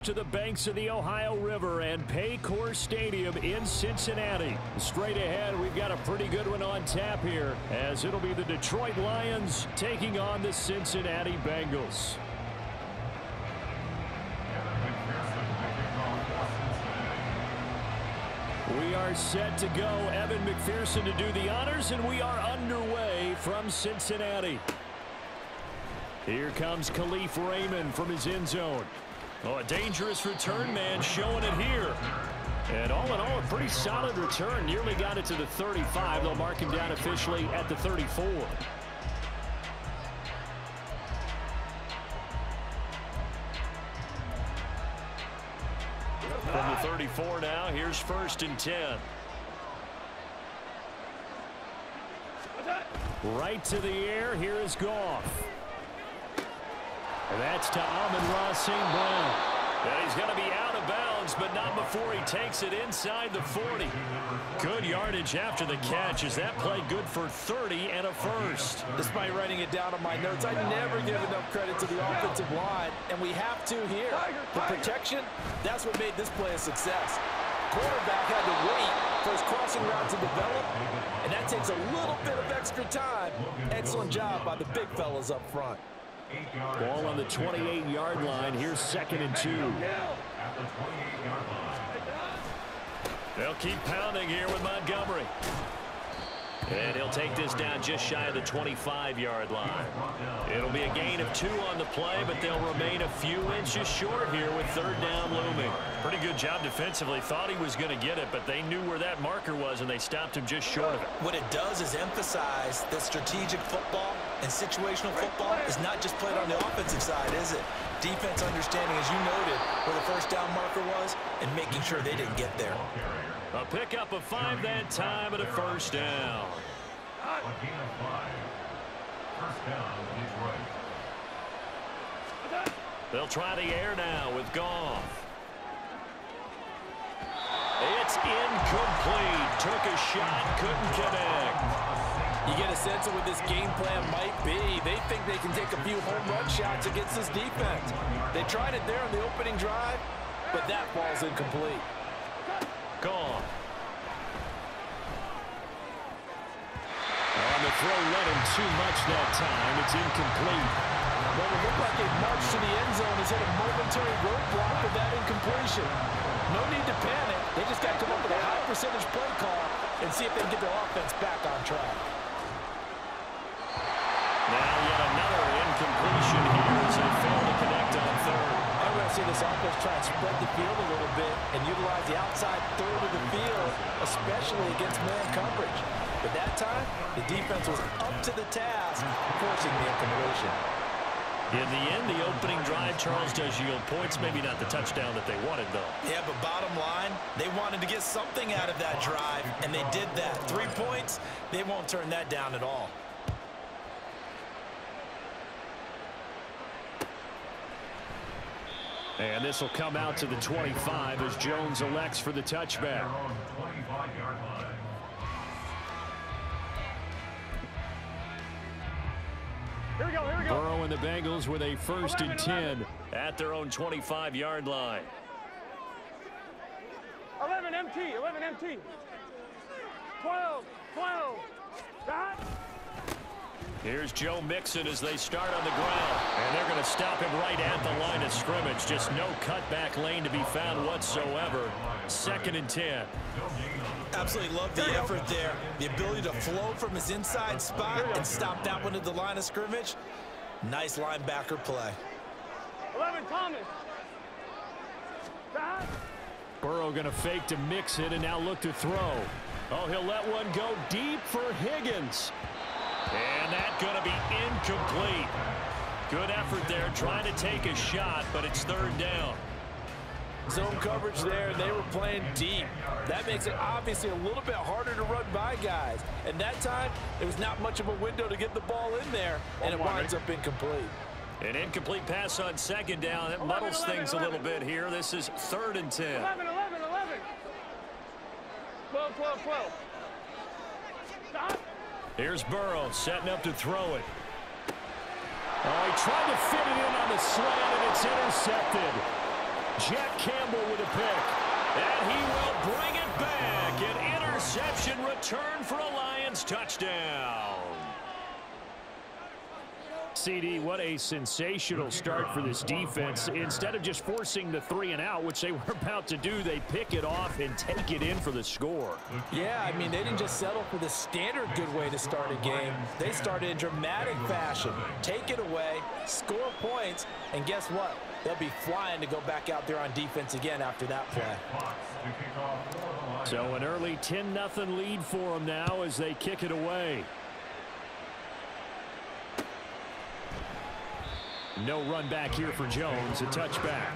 To the banks of the Ohio River and Paycor Stadium in Cincinnati. Straight ahead, we've got a pretty good one on tap here, as it'll be the Detroit Lions taking on the Cincinnati Bengals. We are set to go. Evan McPherson to do the honors, and we are underway from Cincinnati. Here comes Khalif Raymond from his end zone. Oh, a dangerous return man showing it here. And all in all, a pretty solid return. Nearly got it to the 35. They'll mark him down officially at the 34. From the 34 now, here's 1st and 10. Right to the air, here is Goff. And that's to Amon-Ra St. Brown. And he's going to be out of bounds, but not before he takes it inside the 40. Good yardage after the catch. Is that play good for 30 and a first? Despite writing it down on my notes, I never give enough credit to the offensive line, and we have to here. The protection, that's what made this play a success. Quarterback had to wait for his crossing route to develop, and that takes a little bit of extra time. Excellent job by the big fellas up front. Ball on the 28-yard line. Here's 2nd and 2. They'll keep pounding here with Montgomery. And he'll take this down just shy of the 25-yard line. It'll be a gain of 2 on the play, but they'll remain a few inches short here with 3rd down looming. Pretty good job defensively. Thought he was going to get it, but they knew where that marker was, and they stopped him just short of it. What it does is emphasize that strategic football and situational football is not just played on the offensive side, is it? Defense understanding, as you noted, where the 1st down marker was and making sure they didn't get there. A pickup of 5 that time and a 1st down. They'll try the air now with Goff. It's incomplete. Took a shot, couldn't connect. You get a sense of what this game plan might be. They think they can take a few home run shots against this defense. They tried it there on the opening drive, but that ball's incomplete. Gone. On the throw, led him too much that time. It's incomplete. Well, it looked like a march to the end zone has hit a momentary roadblock with that incompletion. No need to panic. They just got to come up with a high percentage play call and see if they can get their offense back on track. Now yet another incompletion here as they fail to connect on 3rd. I'm going to see this offense try and spread the field a little bit and utilize the outside 3rd of the field, especially against man coverage. But that time, the defense was up to the task, forcing the incompletion. In the end, the opening drive, Charles, does yield points. Maybe not the touchdown that they wanted, though. Yeah, but bottom line, they wanted to get something out of that drive, and they did that. 3 points, they won't turn that down at all. And this will come out to the 25 as Jones elects for the touchback. Here we go, here we go. Burrow and the Bengals with a 1st and 10 at their own 25-yard line. 11 MT, 11 MT. 12, 12. Stop. Here's Joe Mixon as they start on the ground. And they're going to stop him right at the line of scrimmage. Just no cutback lane to be found whatsoever. 2nd and 10. Absolutely love the effort there. The ability to flow from his inside spot and stop that one at the line of scrimmage. Nice linebacker play. 11 Thomas. Stop. Burrow going to fake to Mixon and now look to throw. Oh, he'll let one go deep for Higgins. And that's going to be incomplete. Good effort there trying to take a shot, but it's 3rd down. Zone coverage there, and they were playing deep. That makes it obviously a little bit harder to run by guys. And that time, it was not much of a window to get the ball in there, and it winds up incomplete. An incomplete pass on 2nd down. That muddles things a little bit here. This is 3rd and 10. 11, 11, 11. 12, 12, 12. Stop. Here's Burrow setting up to throw it. Oh, he tried to fit it in on the slant, and it's intercepted. Jack Campbell with a pick. And he will bring it back. An interception return for a Lions touchdown. CD, what a sensational start for this defense. Instead of just forcing the 3-and-out, which they were about to do, they pick it off and take it in for the score. Yeah, I mean, they didn't just settle for the standard good way to start a game. They started in dramatic fashion. Take it away, score points, and guess what? They'll be flying to go back out there on defense again after that play. So an early 10-0 lead for them now as they kick it away. No run back here for Jones, a touchback.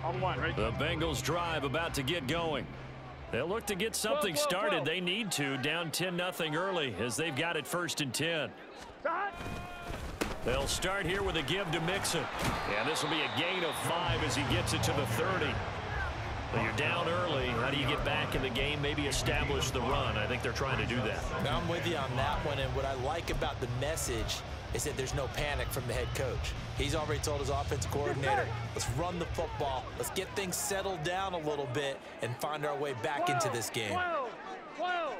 On one, right? The Bengals drive about to get going. They'll look to get something started. They need to, down 10-0 early as they've got it 1st and 10. They'll start here with a give to Mixon. And this will be a gain of 5 as he gets it to the 30. Well, you're down early. How do you get back in the game? Maybe establish the run. I think they're trying to do that. Now, I'm with you on that one, and what I like about the message is that there's no panic from the head coach. He's already told his offensive coordinator, let's run the football, let's get things settled down a little bit and find our way back into this game. 12.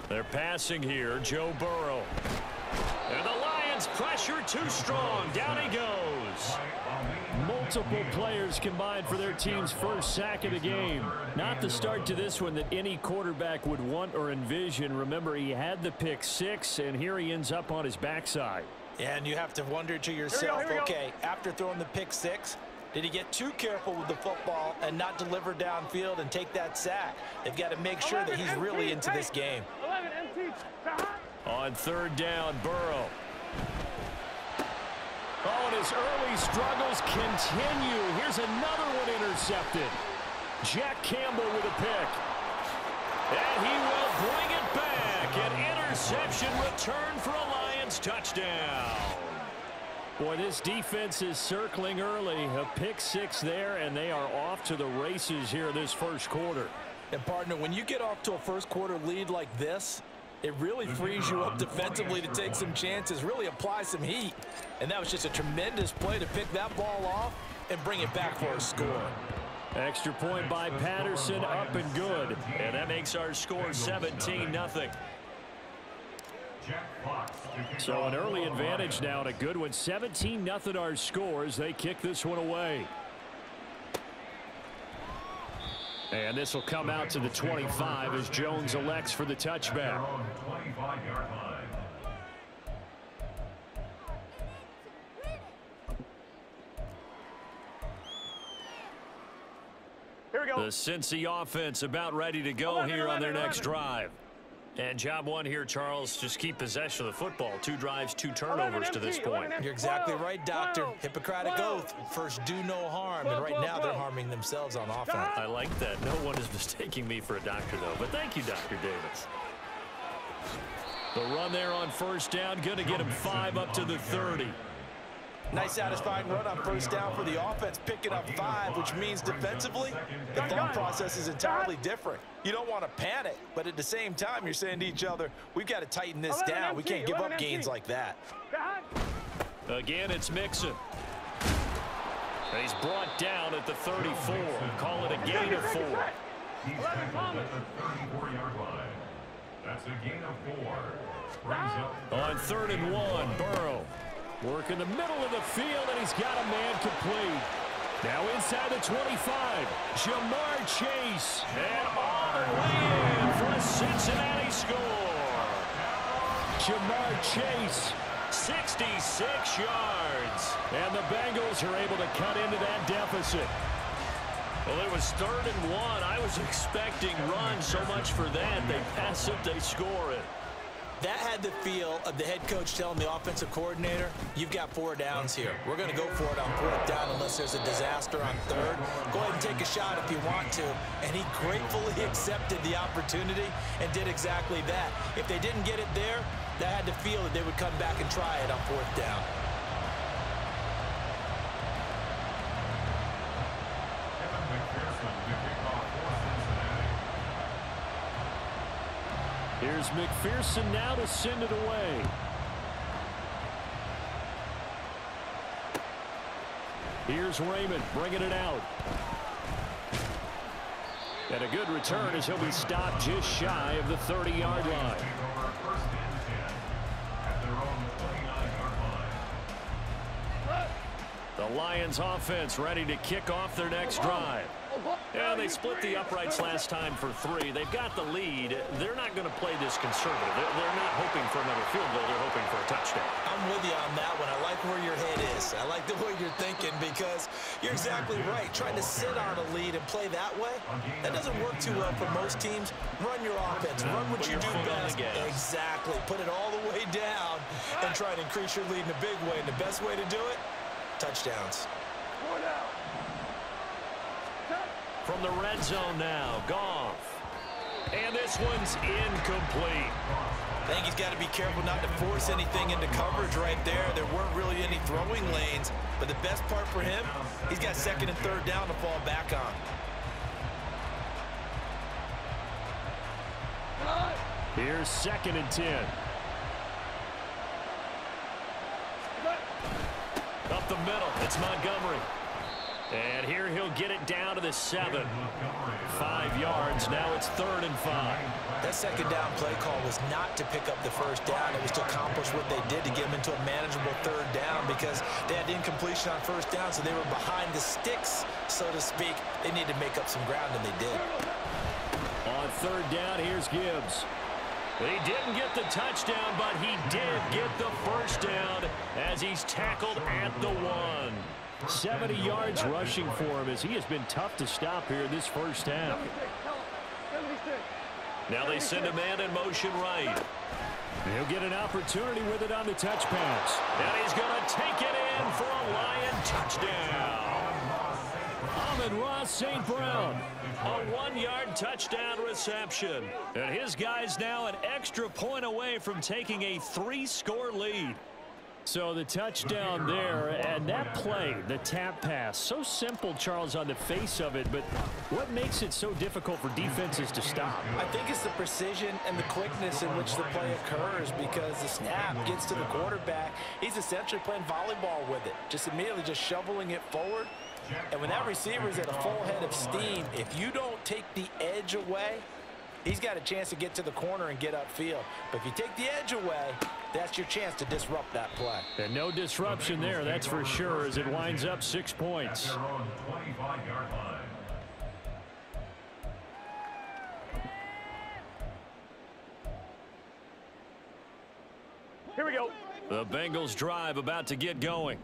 They're passing here, Joe Burrow. And the Lions pressure too strong. Down he goes. Multiple players combined for their team's first sack of the game. Not the start to this one that any quarterback would want or envision. Remember, he had the pick 6, and here he ends up on his backside. Yeah, and you have to wonder to yourself, okay, after throwing the pick 6, did he get too careful with the football and not deliver downfield and take that sack? They've got to make sure that he's really into this game. 11 MT. On 3rd down, Burrow. Oh, and his early struggles continue. Here's another one intercepted. Jack Campbell with a pick. And he will bring it back. An interception return for a Lions touchdown. Boy, this defense is circling early. A pick 6 there, and they are off to the races here this first quarter. And, partner, when you get off to a first quarter lead like this, it really frees you up defensively to take some chances, really apply some heat. And that was just a tremendous play to pick that ball off and bring it back for a score. Extra point by Patterson, up and good. And that makes our score 17-0. So an early advantage now and a good one. 17-0 our score as they kick this one away. And this will come out to the 25 as Jones elects for the touchback. Here we go. The Cincy offense about ready to go here on their next drive. And job one here, Charles, just keep possession of the football. 2 drives, 2 turnovers to this point. You're exactly right, Doctor. Hippocratic oath. First, do no harm. And right now, they're harming themselves on offense. I like that. No one is mistaking me for a doctor, though. But thank you, Dr. Davis. The run there on 1st down. Going to get him 5 up to the 30. Nice satisfying run on 1st down for the offense, picking up 5, which means defensively, the thought process is entirely different. You don't want to panic, but at the same time, you're saying to each other, we've got to tighten this down. We can't give up gains like that. Again, it's Mixon. And he's brought down at the 34. Call it a gain of 4. 11 Thomas. That's a gain of 4. On 3rd and 1, Burrow. Work in the middle of the field, and he's got a man complete. Now inside the 25, Jamar Chase. And all the way in for a Cincinnati score. Jamar Chase, 66 yards. And the Bengals are able to cut into that deficit. Well, it was 3rd and 1. I was expecting run, so much for that. They pass it, they score it. That had the feel of the head coach telling the offensive coordinator, you've got 4 downs here. We're going to go for it on 4th down unless there's a disaster on 3rd. Go ahead and take a shot if you want to. And he gratefully accepted the opportunity and did exactly that. If they didn't get it there, that had the feel that they would come back and try it on 4th down. Here's McPherson now to send it away. Here's Raymond bringing it out. And a good return as he'll be stopped just shy of the 30-yard line. The Lions offense ready to kick off their next drive. Yeah, they split the uprights last time for 3. They've got the lead. They're not going to play this conservative. They're not hoping for another field goal. They're hoping for a touchdown. I'm with you on that one. I like where your head is. I like the way you're thinking because you're exactly right. Trying to sit on a lead and play that way, that doesn't work too well for most teams. Run your offense. Run what you do best. Exactly. Put it all the way down and try to increase your lead in a big way. And the best way to do it, touchdowns. From the red zone now, Goff. And this one's incomplete. I think he's got to be careful not to force anything into coverage right there. There weren't really any throwing lanes, but the best part for him, he's got 2nd and 3rd down to fall back on. Here's 2nd and 10. Up the middle, it's Montgomery. And here he'll get it down to the 7. 5 yards, now it's 3rd and 5. That 2nd down play call was not to pick up the 1st down. It was to accomplish what they did to get them into a manageable 3rd down because they had incompletion on 1st down, so they were behind the sticks, so to speak. They needed to make up some ground, and they did. On 3rd down, here's Gibbs. He didn't get the touchdown, but he did get the 1st down as he's tackled at the 1. 70 yards rushing for him as he has been tough to stop here this first half. Now they send a man in motion right. He'll get an opportunity with it on the touch pass. And he's going to take it in for a Lion touchdown. Amon-Ra St. Brown. A 1-yard touchdown reception. And his guy's now an extra point away from taking a 3-score lead. So the touchdown there, and that play, the tap pass, so simple, Charles, on the face of it, but what makes it so difficult for defenses to stop? I think it's the precision and the quickness in which the play occurs because the snap gets to the quarterback. He's essentially playing volleyball with it, just immediately just shoveling it forward. And when that receiver's at a full head of steam, if you don't take the edge away, he's got a chance to get to the corner and get upfield. But if you take the edge away, that's your chance to disrupt that play. And no disruption there, that's for sure, as it winds up 6 points. Here we go. The Bengals drive about to get going.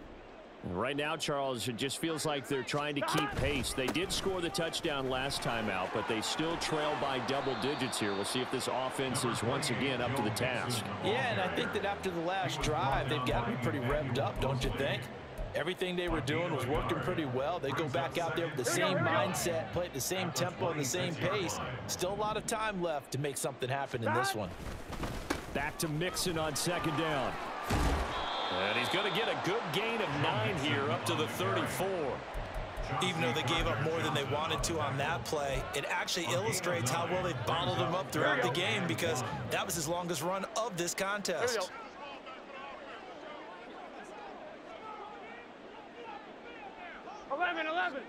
Right now, Charles, it just feels like they're trying to keep pace. They did score the touchdown last time out, but they still trail by double digits here. We'll see if this offense is once again up to the task. Yeah, and I think that after the last drive, they've got to be pretty revved up, don't you think? Everything they were doing was working pretty well. They go back out there with the same mindset, play at the same tempo and the same pace. Still a lot of time left to make something happen in this one. Back to Mixon on 2nd down. And he's going to get a good gain of 9 here up to the 34. Even though they gave up more than they wanted to on that play, it actually illustrates how well they bottled him up throughout the game because that was his longest run of this contest. 11.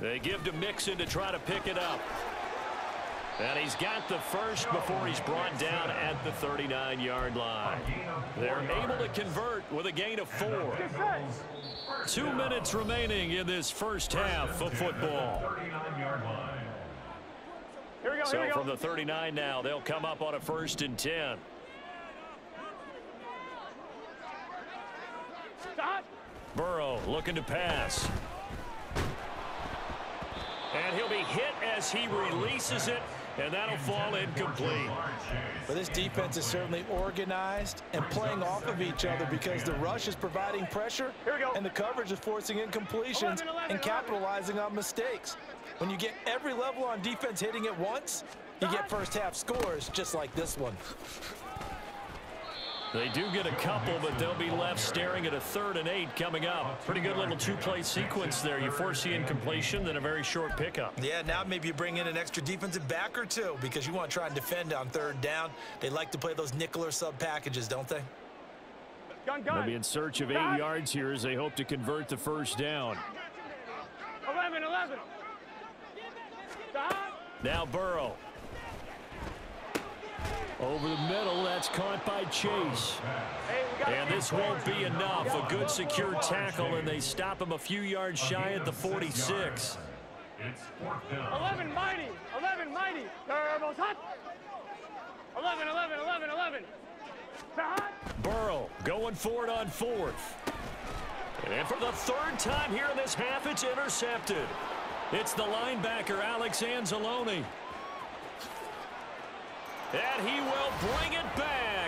They give to Mixon to try to pick it up. And he's got the first before he's brought down at the 39-yard line. They're able to convert with a gain of 4. 2 minutes remaining in this first half of football. So from the 39 now, they'll come up on a 1st and 10. Burrow looking to pass. And he'll be hit as he releases it, and that'll fall incomplete. But this defense is certainly organized and playing off of each other because the rush is providing pressure and the coverage is forcing incompletions and capitalizing on mistakes. When you get every level on defense hitting at once, you get first half scores just like this one. They do get a couple, but they'll be left staring at a 3rd and 8 coming up. Pretty good little 2-play sequence there. You force the incompletion, then a very short pickup. Yeah, now maybe you bring in an extra defensive back or two because you want to try and defend on 3rd down. They like to play those nickel or sub packages, don't they? They'll be in search of 8 yards here as they hope to convert the 1st down. 11. Now Burrow. Over the middle, that's caught by Chase. And this won't be enough. A good secure tackle, and they stop him a few yards shy at the 46. 11 mighty. Turbo's hot. 11. Burrow going for it on 4th. And for the 3rd time here in this half, it's intercepted. It's the linebacker, Alex Anzalone. And he will bring it back.